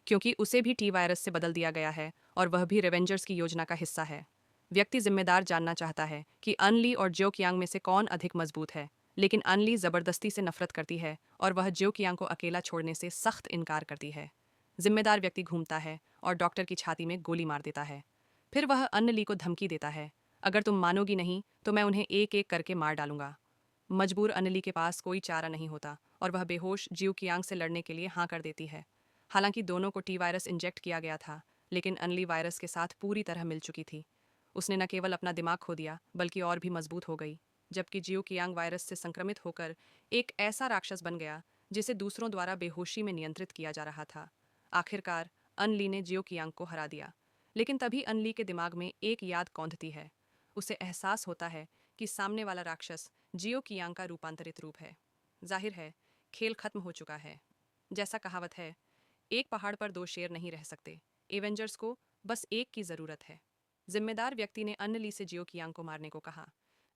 क्योंकि उसे भी टी वायरस से बदल दिया गया है और वह भी रेवेंजर्स की योजना का हिस्सा है। व्यक्ति जिम्मेदार जानना चाहता है कि अनली और ज्यो कियांग में से कौन अधिक मजबूत है, लेकिन अनली जबरदस्ती से नफरत करती है और वह ज्यो कियांग को अकेला छोड़ने से सख्त इनकार करती है। जिम्मेदार व्यक्ति घूमता है और डॉक्टर की छाती में गोली मार देता है। फिर वह अनली को धमकी देता है, अगर तुम मानोगी नहीं तो मैं उन्हें एक एक करके मार डालूंगा। मजबूर अनली के पास कोई चारा नहीं होता और वह बेहोश जियो कियांग से लड़ने के लिए हाँ कर देती है। हालांकि दोनों को टी वायरस इंजेक्ट किया गया था, लेकिन अनली वायरस के साथ पूरी तरह मिल चुकी थी। उसने न केवल अपना दिमाग खो दिया बल्कि और भी मजबूत हो गई, जबकि जियो कियांग वायरस से संक्रमित होकर एक ऐसा राक्षस बन गया जिसे दूसरों द्वारा बेहोशी में नियंत्रित किया जा रहा था। आखिरकार अनली ने जियो कियांग को हरा दिया, लेकिन तभी अनली के दिमाग में एक याद कौंधती है। उसे एहसास होता है कि सामने वाला राक्षस जियो कियांग का रूपांतरित रूप है। जाहिर है, खेल खत्म हो चुका है। जैसा कहावत है, एक पहाड़ पर दो शेर नहीं रह सकते। एवेंजर्स को बस एक की जरूरत है। जिम्मेदार व्यक्ति ने अन्नली से जियो कियांग को मारने को कहा,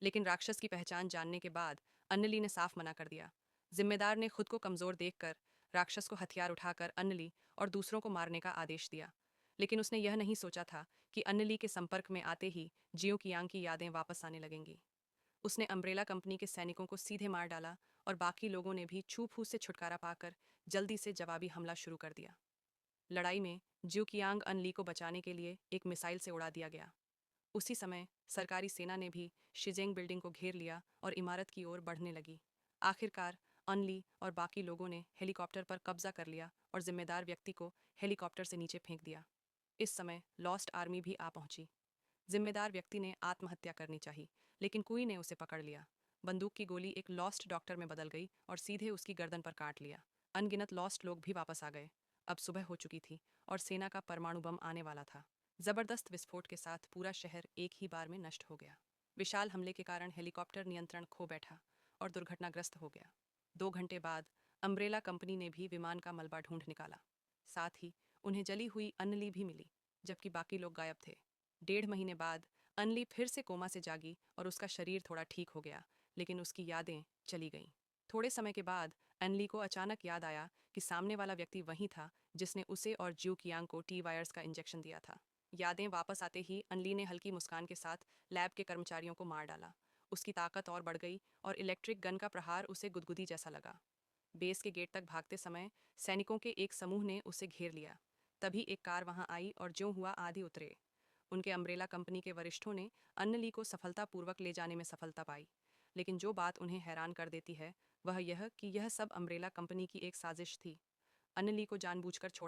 लेकिन राक्षस की पहचान जानने के बाद अन्नली ने साफ मना कर दिया। जिम्मेदार ने खुद को कमजोर देखकर राक्षस को हथियार उठाकर अन्नली और दूसरों को मारने का आदेश दिया। लेकिन उसने यह नहीं सोचा था कि अन्नली के संपर्क में आते ही जियो कियांग की यादें वापस आने लगेंगी। उसने अम्ब्रेला कंपनी के सैनिकों को सीधे मार डाला और बाकी लोगों ने भी छू फूस से छुटकारा पाकर जल्दी से जवाबी हमला शुरू कर दिया। लड़ाई में जियो कियांग अनली को बचाने के लिए एक मिसाइल से उड़ा दिया गया। उसी समय सरकारी सेना ने भी शिजेंग बिल्डिंग को घेर लिया और इमारत की ओर बढ़ने लगी। आखिरकार अनली और बाकी लोगों ने हेलीकॉप्टर पर कब्जा कर लिया और जिम्मेदार व्यक्ति को हेलीकॉप्टर से नीचे फेंक दिया। इस समय लॉस्ट आर्मी भी आ पहुंची। जिम्मेदार व्यक्ति ने आत्महत्या करनी चाहिए, लेकिन कोई ने उसे पकड़ लिया। बंदूक की गोली एक लॉस्ट डॉक्टर में बदल गई और सीधे उसकी गर्दन पर काट लिया। अनगिनत लॉस्ट लोग भी वापस आ गए। अब सुबह हो चुकी थी और सेना का परमाणु बम आने वाला था। जबरदस्त विस्फोट के साथ पूरा शहर एक ही बार में नष्ट हो गया। विशाल हमले के कारण हेलीकॉप्टर नियंत्रण खो बैठा और दुर्घटनाग्रस्त हो गया। 2 घंटे बाद अम्ब्रेला कंपनी ने भी विमान का मलबा ढूंढ निकाला। साथ ही उन्हें जली हुई अनली भी मिली, जबकि बाकी लोग गायब थे। 1.5 महीने बाद अनली फिर से कोमा से जागी और उसका शरीर थोड़ा ठीक हो गया, लेकिन उसकी यादें चली गईं। थोड़े समय के बाद अनली को अचानक याद आया कि सामने वाला व्यक्ति वही था जिसने उसे और जियो कियांग को टी वायरस का इंजेक्शन दिया था। यादें वापस आते ही अनली ने हल्की मुस्कान के साथ लैब के कर्मचारियों को मार डाला। उसकी ताकत और बढ़ गई और इलेक्ट्रिक गन का प्रहार उसे गुदगुदी जैसा लगा। बेस के गेट तक भागते समय सैनिकों के एक समूह ने उसे घेर लिया। तभी एक कार वहां आई और ज्यों हुआ आधी उतरे। उनके अम्ब्रेला कंपनी के वरिष्ठों ने अन्नली को सफलतापूर्वक ले जाने में सफलता पाई। लेकिन जो बात उन्हें हैरान कर देती है वह यह कि यह सब अम्ब्रेला कंपनी की एक साजिश थी। अन्नली को जानबूझकर छोड़ा